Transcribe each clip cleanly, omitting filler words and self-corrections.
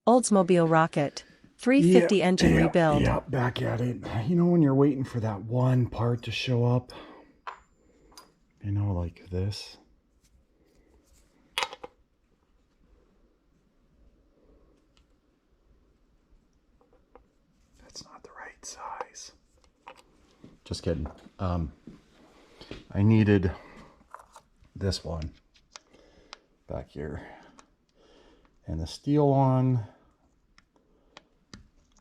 Oldsmobile Rocket. 350 engine rebuild. Yeah, back at it. You know when you're waiting for that one part to show up? You know, like this. That's not the right size. Just kidding. I needed this one back here. And the steel one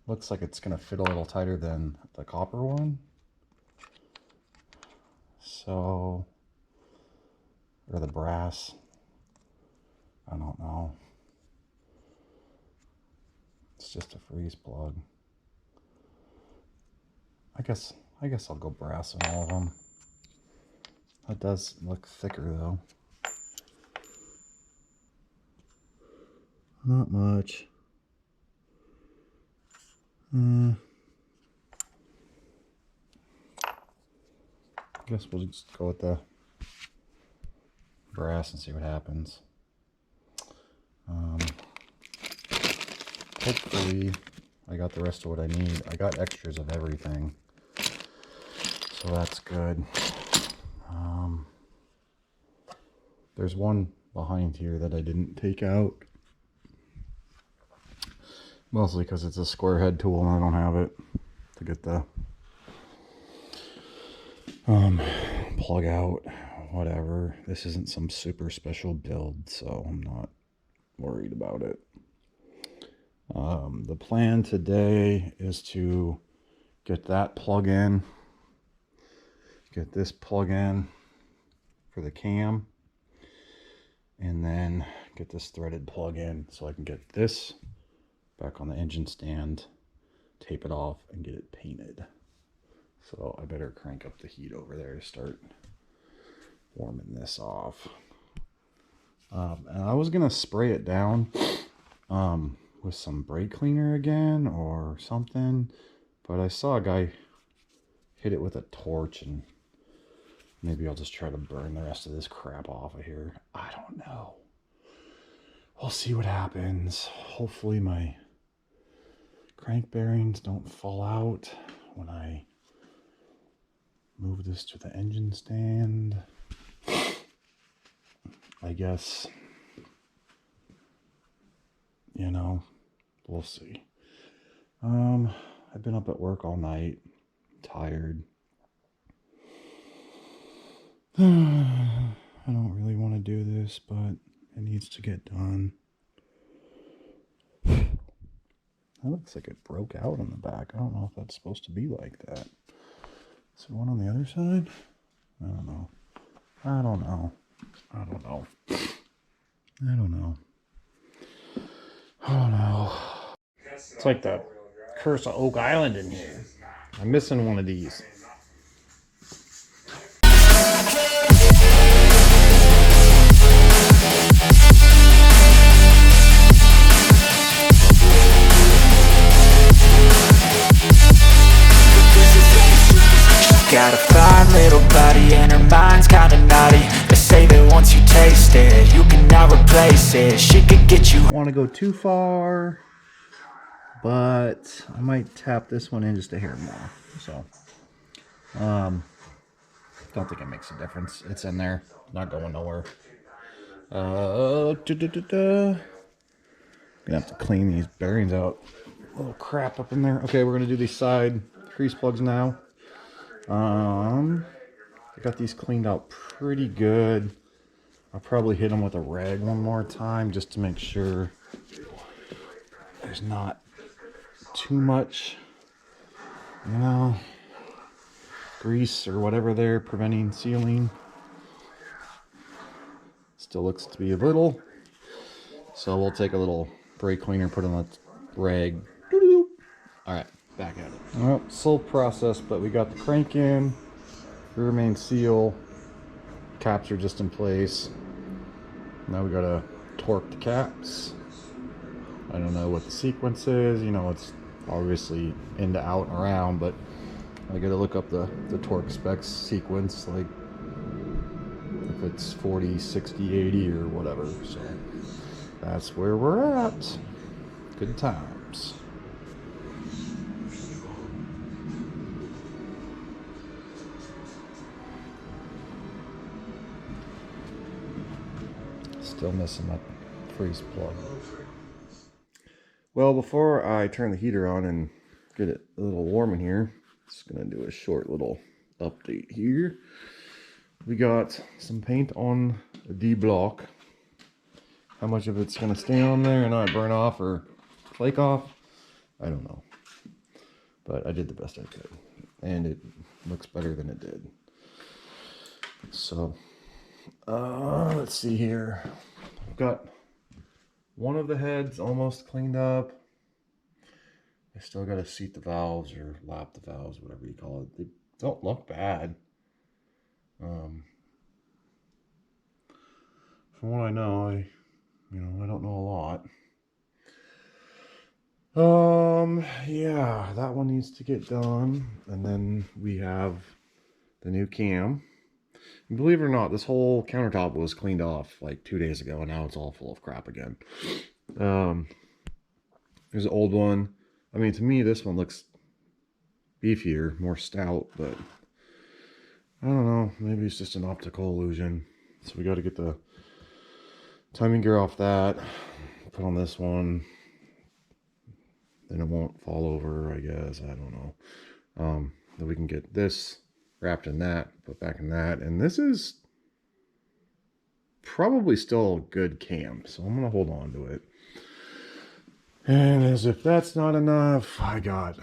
looks like it's going to fit a little tighter than the copper one. So, or the brass. I don't know. It's just a freeze plug. I guess I'll go brass in all of them. That does look thicker though. Not much. I guess we'll just go with the brass and see what happens. Hopefully I got the rest of what I need. I got extras of everything, so that's good. There's one behind here that I didn't take out, mostly because it's a square head tool and I don't have it to get the plug out. Whatever, this isn't some super special build, so I'm not worried about it. The plan today is to get that plug in, get this plug in for the cam, and then get this threaded plug in so I can get this back on the engine stand, tape it off, and get it painted. So I better crank up the heat over there to start warming this off. And I was gonna spray it down with some brake cleaner again or something, but I saw a guy hit it with a torch, and maybe I'll just try to burn the rest of this crap off of here. I don't know. We'll see what happens. Hopefully my crank bearings don't fall out when I move this to the engine stand. I guess, you know, we'll see. I've been up at work all night, tired. I don't really want to do this, but it needs to get done. That looks like it broke out on the back. I don't know if that's supposed to be like that. Is there one on the other side? I don't know. I don't know. I don't know. I don't know. Oh no. It's like the curse of Oak Island in here. I'm missing one of these. Got a fine little body and her mind's kinda naughty. They say that once you taste it, you cannot replace it. She could get you. I don't want to go too far, but I might tap this one in just a hair more. So, don't think it makes a difference. It's in there, not going nowhere. Gonna have to clean these bearings out. A little crap up in there. Okay, we're gonna do these side grease plugs now. I got these cleaned out pretty good. I'll probably hit them with a rag one more time just to make sure there's not too much, you know, grease or whatever there preventing sealing. Still looks to be a little, so we'll take a little brake cleaner, put on the rag. All right, back at it. Well, slow process, but we got the crank in, rear main seal, caps are just in place. Now we gotta torque the caps. I don't know what the sequence is, you know, it's obviously into out and around, but I gotta look up the torque specs sequence, like if it's 40, 60, 80 or whatever. So that's where we're at. Good times. Still missing my freeze plug. Well, before I turn the heater on and get it a little warm in here, just gonna do a short little update here. We got some paint on the D block. How much of it's gonna stay on there and not burn off or flake off, I don't know. But I did the best I could, and it looks better than it did. So, let's see here. I've got one of the heads almost cleaned up. I still got to seat the valves or lap the valves, whatever you call it. They don't look bad. From what I know, I don't know a lot. Yeah, that one needs to get done. And then we have the new cam. And believe it or not, this whole countertop was cleaned off like 2 days ago, and now it's all full of crap again. There's an old one. I mean, to me, this one looks beefier, more stout, but I don't know. Maybe it's just an optical illusion. So we got to get the timing gear off that, put on this one. Then it won't fall over, I guess. I don't know. Then we can get this wrapped in that, put back in that. And this is probably still a good cam, so I'm going to hold on to it. And as if that's not enough, I got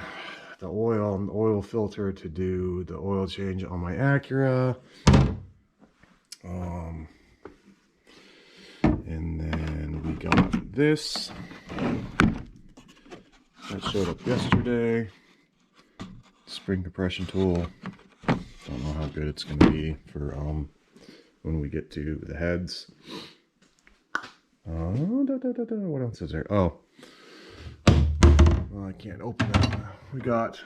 the oil filter to do the oil change on my Acura. And then we got this. That showed up yesterday. Spring compression tool. Don't know how good it's going to be for when we get to the heads. What else is there? Oh, well, I can't open it. We got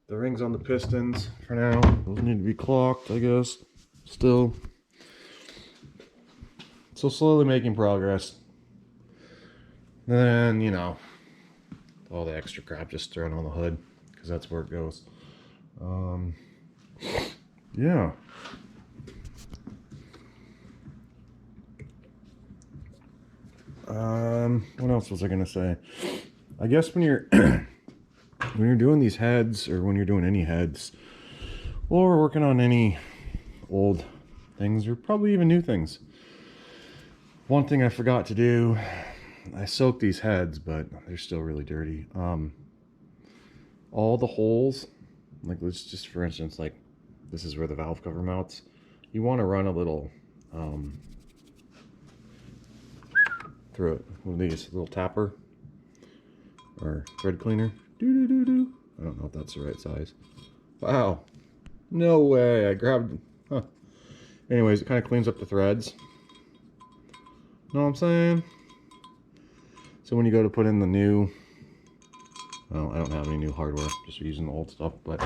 the rings on the pistons for now. Those need to be clocked, I guess. Still. So slowly making progress. Then, all the extra crap just thrown on the hood, because that's where it goes. Yeah. What else was I gonna say? I guess when you're when you're doing these heads, or when you're doing any heads, or working on any old things, or probably even new things. One thing I forgot to do, I soaked these heads, but they're still really dirty. All the holes, like let's just for instance, like this is where the valve cover mounts. You want to run a little through it with these little tapper or thread cleaner. I don't know if that's the right size. Wow, no way! I grabbed. Huh. Anyways, it kind of cleans up the threads. Know what I'm saying? So when you go to put in the new, well, I don't have any new hardware, just using the old stuff. But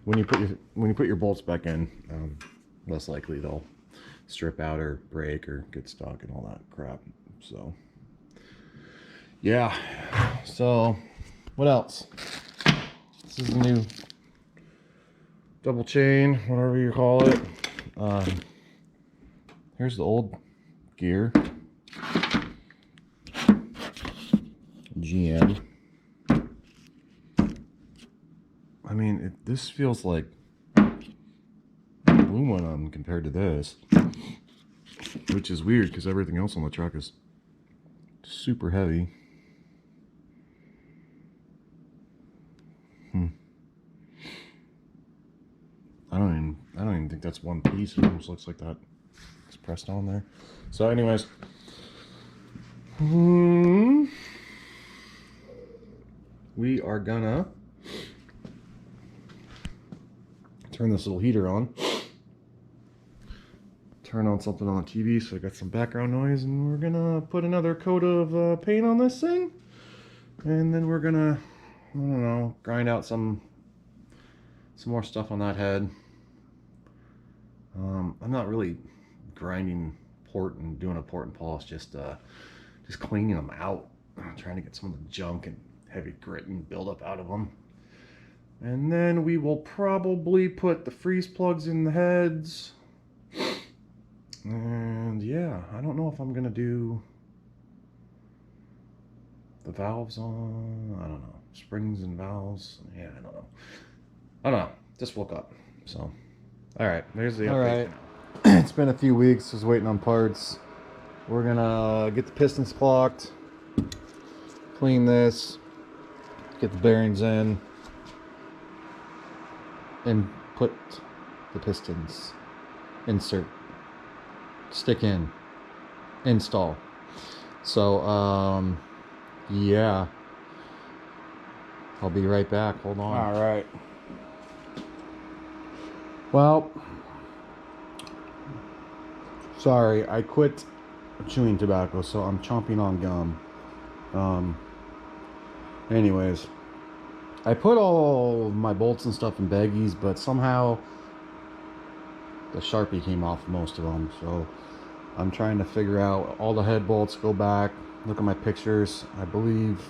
when you put your bolts back in, less likely they'll strip out or break or get stuck and all that crap. So yeah. So what else? This is the new double chain, whatever you call it. Here's the old gear. GM. I mean, this feels like aluminum compared to this, which is weird because everything else on the truck is super heavy. I don't even think that's one piece. It almost looks like that it's pressed on there. So, anyways, we are gonna turn this little heater on, turn on something on the TV so I got some background noise, and we're gonna put another coat of paint on this thing, and then we're gonna, I don't know, grind out some more stuff on that head. I'm not really grinding port and doing a port and polish, just just cleaning them out, trying to get some of the junk and heavy grit and buildup out of them. And then we will probably put the freeze plugs in the heads. And yeah, I don't know if I'm gonna do the valves on, I don't know, springs and valves. Yeah, I don't know. Just woke up, so. All right, there's the update. All right, it's been a few weeks, just waiting on parts. We're gonna get the pistons clocked, clean this, get the bearings in, and put the pistons, insert, stick in, install. So, yeah, I'll be right back. Hold on. All right. Well, sorry, I quit chewing tobacco, so I'm chomping on gum. Anyways, I put all my bolts and stuff in baggies, but somehow the Sharpie came off most of them, so I'm trying to figure out all the head bolts. Go back, look at my pictures. I believe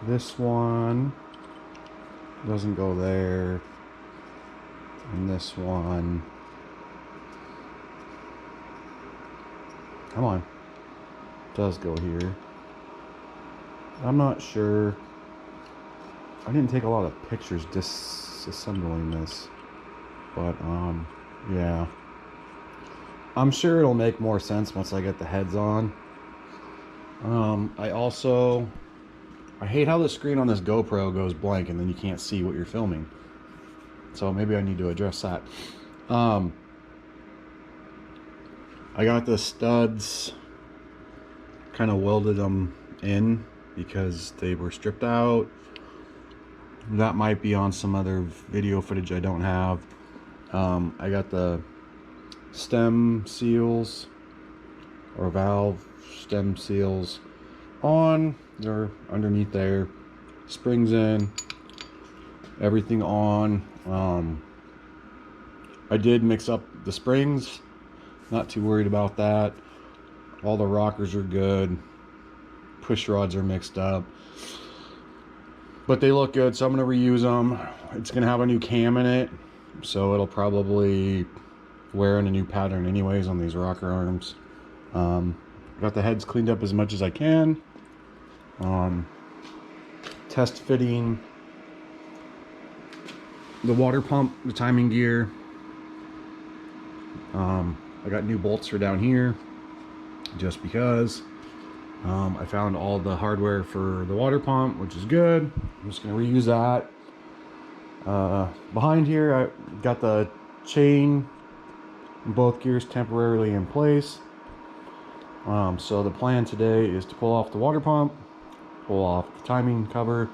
this one doesn't go there, and this one, come on, does go here. I'm not sure. I didn't take a lot of pictures disassembling this, but yeah, I'm sure it'll make more sense once I get the heads on. I hate how the screen on this GoPro goes blank and then you can't see what you're filming. So maybe I need to address that. I got the studs, kind of welded them in because they were stripped out. That might be on some other video footage I don't have. I got the stem seals, or valve stem seals on. They're underneath there, springs in, everything on. I did mix up the springs, not too worried about that. All the rockers are good, push rods are mixed up, but they look good, so I'm going to reuse them. It's going to have a new cam in it, so it'll probably wear in a new pattern anyways on these rocker arms. Got the heads cleaned up as much as I can. Test fitting the water pump, the timing gear. I got new bolts for down here just because. I found all the hardware for the water pump, which is good. I'm just going to reuse that. Behind here, I got the chain in both gears temporarily in place. So the plan today is to pull off the water pump, pull off the timing cover,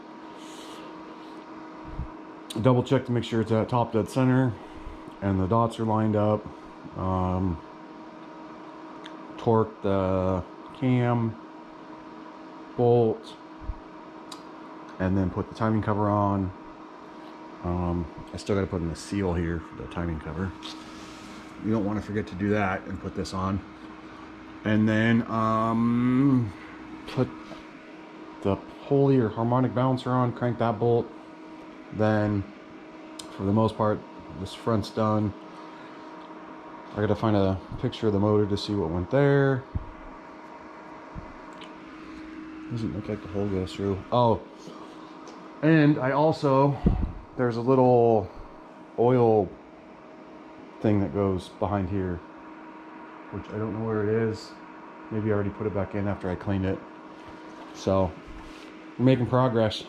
double check to make sure it's at top dead center and the dots are lined up, torque the cam, bolt, and then put the timing cover on. I still got to put in the seal here for the timing cover. You don't want to forget to do that and put this on. And then put the pulley or harmonic balancer on, crank that bolt. Then for the most part, this front's done. I gotta find a picture of the motor to see what went there. Doesn't look like the hole goes through. Oh, and I also, there's a little oil thing that goes behind here, which I don't know where it is. Maybe I already put it back in after I cleaned it. So we're making progress.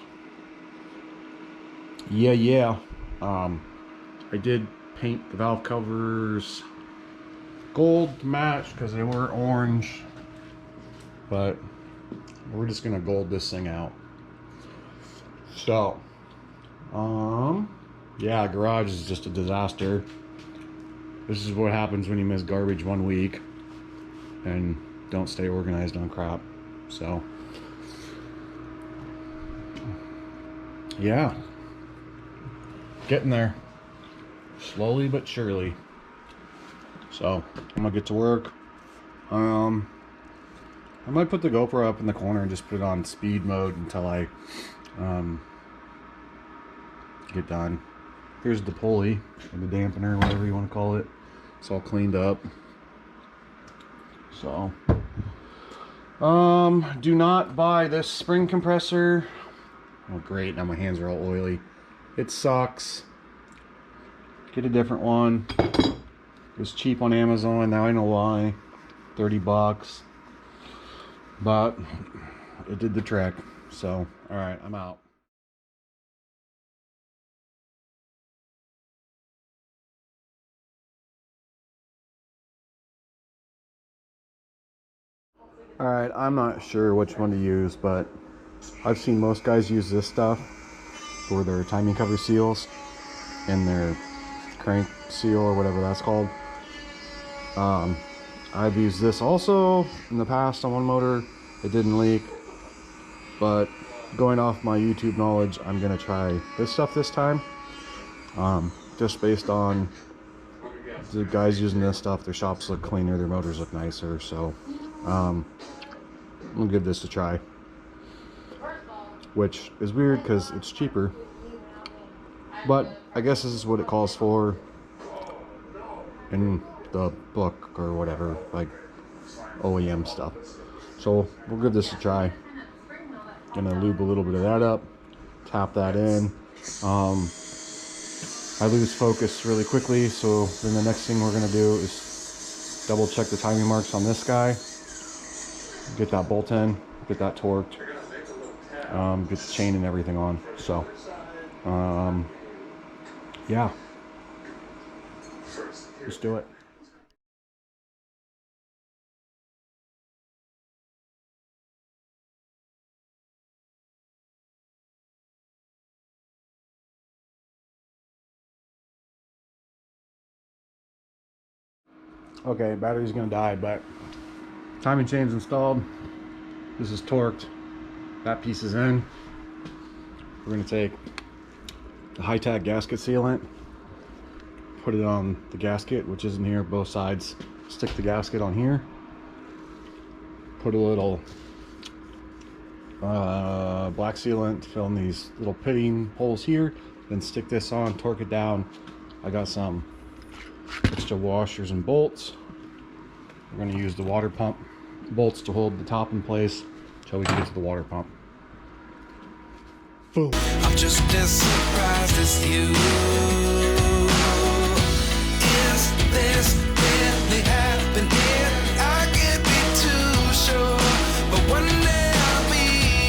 Yeah. I did paint the valve covers gold to match because they were orange, but we're just gonna gold this thing out. So yeah, garage is just a disaster. This is what happens when you miss garbage 1 week and don't stay organized on crap. So yeah, getting there, slowly but surely. So I'm gonna get to work. I might put the GoPro up in the corner and just put it on speed mode until I get done. Here's the pulley, or the dampener, whatever you want to call it. It's all cleaned up. So do not buy this spring compressor. Oh great, now my hands are all oily. It sucks. Get a different one. It was cheap on Amazon, now I know why. 30 bucks. But it did the trick. So, alright, I'm out. Alright, I'm not sure which one to use, but I've seen most guys use this stuff for their timing cover seals and their crank seal or whatever that's called. I've used this also in the past on one motor. It didn't leak, but going off my YouTube knowledge, I'm gonna try this stuff this time. Just based on the guys using this stuff, their shops look cleaner, their motors look nicer, so I'm gonna give this a try. Which is weird because it's cheaper, but I guess this is what it calls for in the book or whatever, like OEM stuff. So we'll give this a try. Gonna lube a little bit of that up, tap that in. I lose focus really quickly, so then the next thing we're gonna do is double check the timing marks on this guy, get that bolt in, get that torqued, get the chain and everything on. So yeah, let's do it. Okay, battery's gonna die, but timing chain's installed. This is torqued. That piece is in. We're gonna take the high-tack gasket sealant, put it on the gasket, which is in here, both sides. Stick the gasket on here. Put a little black sealant to fill in these little pitting holes here. Then stick this on, torque it down. I got some extra washers and bolts. We're going to use the water pump bolts to hold the top in place until we can get to the water pump. Boom. I'm just as surprised as you. Is this really happening? I can't be too sure, but one day I'll be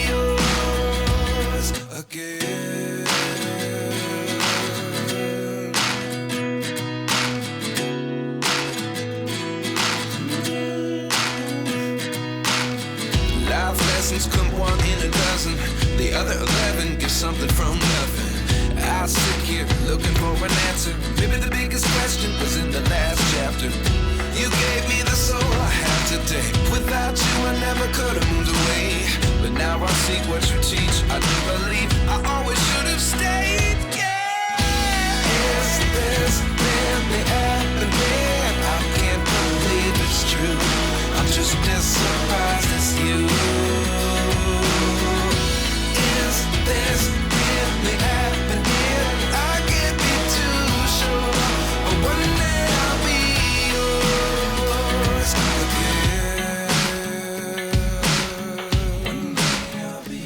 yours again. Life lessons come one in a dozen. The other 11 get something from nothing. I sit here looking for an answer. Maybe the biggest question was in the last chapter. You gave me the soul I have today. Without you I never could have moved away. But now I see what you teach. I do believe I always should have stayed. Yeah. Is this really happening? I can't believe it's true. I'm just as surprised as you. This really happening? I can't be too sure, but one day I'll be yours again. One day I'll be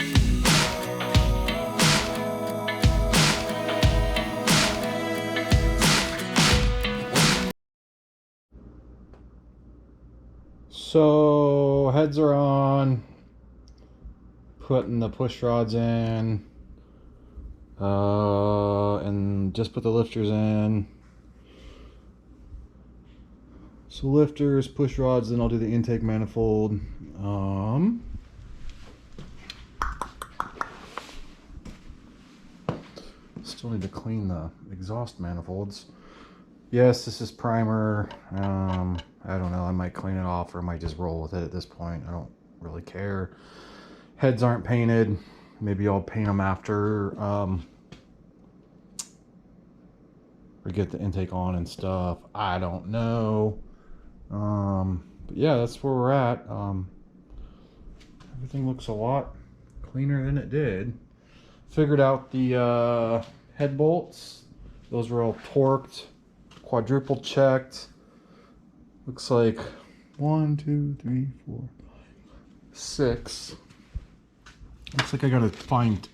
So heads are on. Putting the push rods in, and just put the lifters in. So lifters, push rods, then I'll do the intake manifold. Still need to clean the exhaust manifolds. Yes, this is primer. I don't know, I might clean it off or I might just roll with it at this point. I don't really care. Heads aren't painted. Maybe I'll paint them after or get the intake on and stuff. I don't know. But yeah, that's where we're at. Everything looks a lot cleaner than it did. Figured out the head bolts. Those were all torqued, quadruple checked. Looks like 1, 2, 3, 4, 6. Looks like I gotta find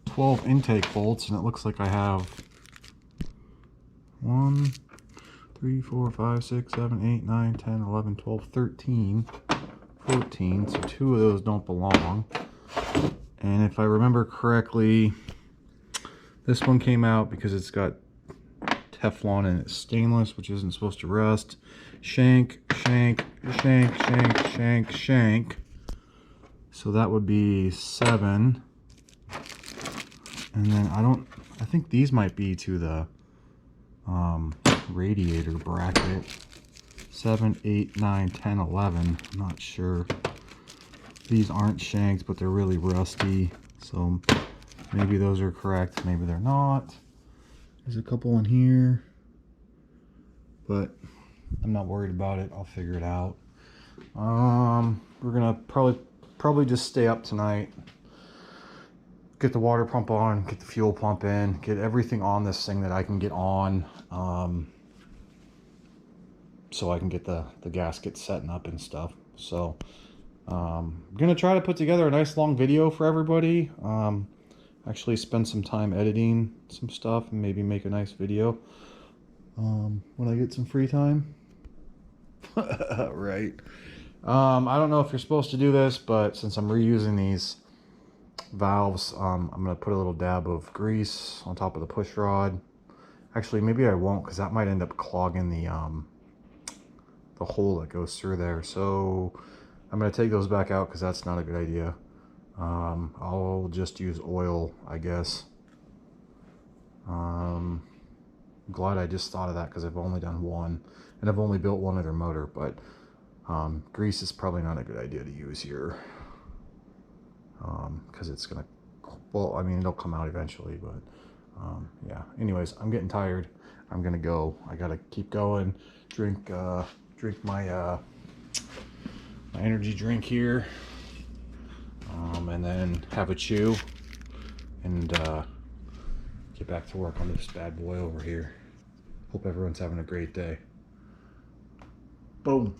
12 intake bolts, and it looks like I have 1, 3, 4, 5, 6, 7, 8, 9, 10, 11, 12, 13, 14. So 2 of those don't belong. And if I remember correctly, this one came out because it's got Teflon and it's stainless, which isn't supposed to rust. Shank, shank, shank, shank, shank, shank. So that would be 7. And then I think these might be to the radiator bracket. 7, 8, 9, 10, 11. I'm not sure. These aren't shanked, but they're really rusty. So maybe those are correct, maybe they're not. There's a couple in here, but I'm not worried about it. I'll figure it out. We're gonna probably just stay up tonight, get the water pump on, get the fuel pump in, get everything on this thing that I can get on, so I can get the gasket setting up and stuff. So I'm gonna try to put together a nice long video for everybody. Actually spend some time editing some stuff and maybe make a nice video when I get some free time. Right. I don't know if you're supposed to do this, but since I'm reusing these valves, I'm gonna put a little dab of grease on top of the push rod. Actually, maybe I won't, because that might end up clogging the hole that goes through there. So I'm gonna take those back out because that's not a good idea. I'll just use oil, I guess. I'm glad I just thought of that, because I've only done one, and I've only built one other motor, but grease is probably not a good idea to use here, because it's gonna, well, I mean, it'll come out eventually, but yeah. Anyways, I'm getting tired. I'm gonna go. I gotta keep going. Drink my my energy drink here. And then have a chew and get back to work on this bad boy over here. Hope everyone's having a great day. Boom.